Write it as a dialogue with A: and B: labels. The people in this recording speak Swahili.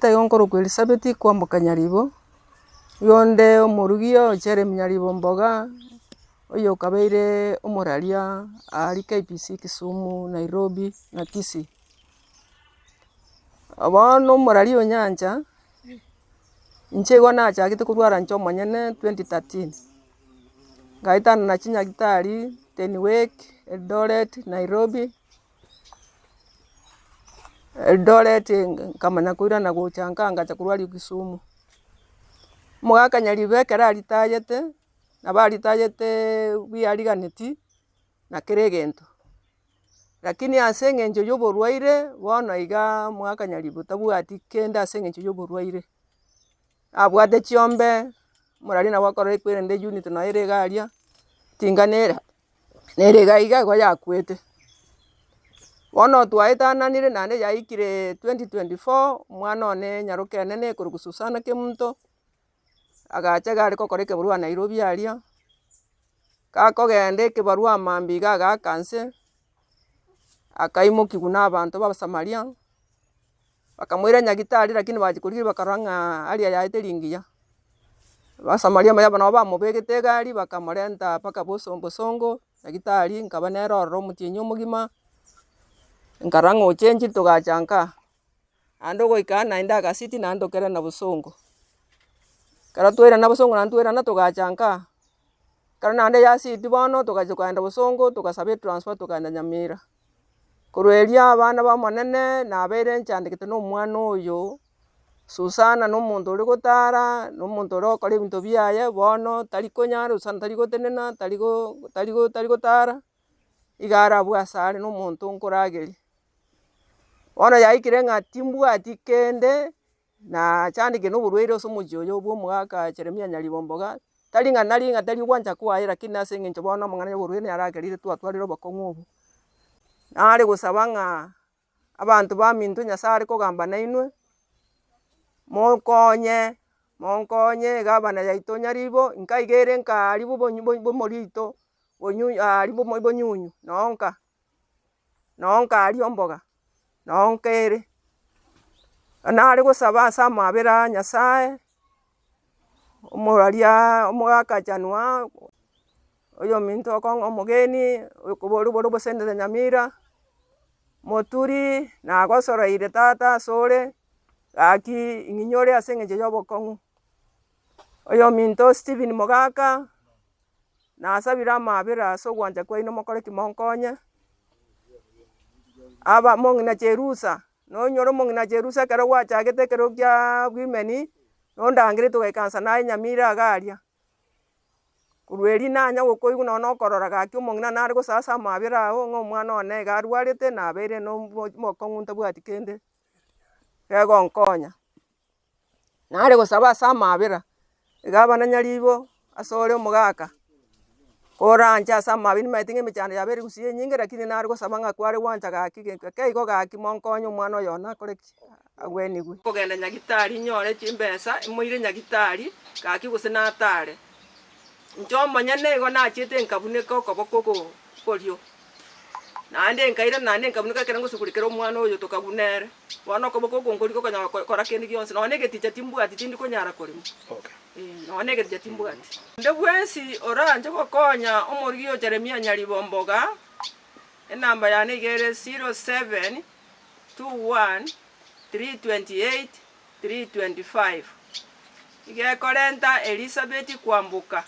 A: Ntaete yonkoro Elizabeth kwamboka Nyaribo. Yonde omorugio Jeremy Nyaribo mboga. Oyo kabeire omoraria ari KPC Kisumu, Nairobi na Kisii. Abono omoraria Onyancha. Inche nachagete kurwara nchomo nyene 2013. Ngaitana na chinyagitari Tenwek, Eldoret, Nairobi. Eldoret nkamanya kuira gocha ngacha kurwari Kisumu. Mogaka Nyaribo ekero aritayete, nabaritayete bwiariganeti na kere egento. Lakini ase eng'encho ya oborwaire, bono iga mogaka Nyaribo tabwati kende ase eng'encho ya oborwaire. Abwate chiombe, omoraria nabo akorora ekwerende unit noo ere iga aria, tinga nere iga igo yakwete. Bono twaetananire naende yaikire 2024, omwana one Nyarokene korwa Susana Kemunto, agacha iga are kokora ekebarua Nairobi aria, gakogenda ekebarua mambia iga agaaka nse, akaimokiwa na abanto ba Abasamaria, bakamoira nyagitari lakini bachia korigia bakarora ng'a aria yaete ringiya. Abasamaria nabo bamobegete egari bakamorenta mpaka Bosongo, nyagitari nkaba nere ororo omotienyi omogima, nkarora ng'a ochenchiri togacha nka. Naende ogoika naende agasiti naende tokerana Bosongo. Ekero twairana Bosongo naende twairana togacha nka. Ekero naende yasiti bono togachia kogenda Bosongo togasaba etransfer togenda Nyamira. Korwa eria abana ba omonene nabeire nchandegete na omwana oyo, Susana na omonto ore gotara, na omonto ore gokora ebinto biaye, bono tari konyara, Susana tari gotenena, tari gotara, iga arabwo ase are na omonto nkorageria. Bono yaikire ng'a timbwati kende nachandeire na oborwaire ase omochie oyo bwa omogaka Jeremia Nyaribo mboga, tari ng'a tari gwancha kwaye lakini ase eng'encho bono amang'ana ya oborwaire naro agerire twatwarire obokong'u obo. Nare gosaba ng'a abanto ba minto Nyasaye are kogamba nainwe, monkonye egavana yaito Nyaribo, nka iga ere nka aria bomorito, aria bonyunyu, nonka aria omboga, nonka ere. Nare gosaba ase amabera a Nyasaye, omoraria omogaka January, oyo ominto omogeni, okobore obosendete Nyamira, Moturi nagosoroire tata asore, gaki ing'inyo ore ase eng'encho ya obokong'u. Oyo ominto Stephen Mogaka, nasabire amabera ase ogwancha kwaino mokore ki monkonye. Mong'ina Cherusa, nonyora omong'ina Cherusa ekero gwachagete ekero kia women, nondangere togaikansana naye Nyamira iga aria. Korwa eria nanya gokoigwa nonya okorora gaki omong'ina nare gosaba ase amabera ao ng'a omwana one iga arwarete nabeire na obokong'u ntabwati kende gegonkonya. Nare gosaba ase amabera, egavana Nyaribo asore omogaka, koranche ase amabera nimaete ng'a emechando yabeire gusii enyinge lakini nare gosaba ng'a kware gwancha gaki igo gaki monkonye omwana oyo one akore ki? Agweniwe. Kogenda nyagitari nyore chimbesa moire nyagitari gaki gose natare. Nchomo nyene igo nachiete nkabuneka okoboko korio. Naende nkaira naende nkabuneka ekero ngosugurekera omwana oyo tokabuna ere. Bono okoboko okonkori kokonyara kora kende gionsi, nonye egeticha timbwati tindi konyara korema. Nonye egeticha timbwati. Nde bwensi oranche gokonya omorugio Jeremia Nyaribo mboga, enamba yane iga ere 07 21 328 325. Iga ekorenta Elizabeth kwamboka.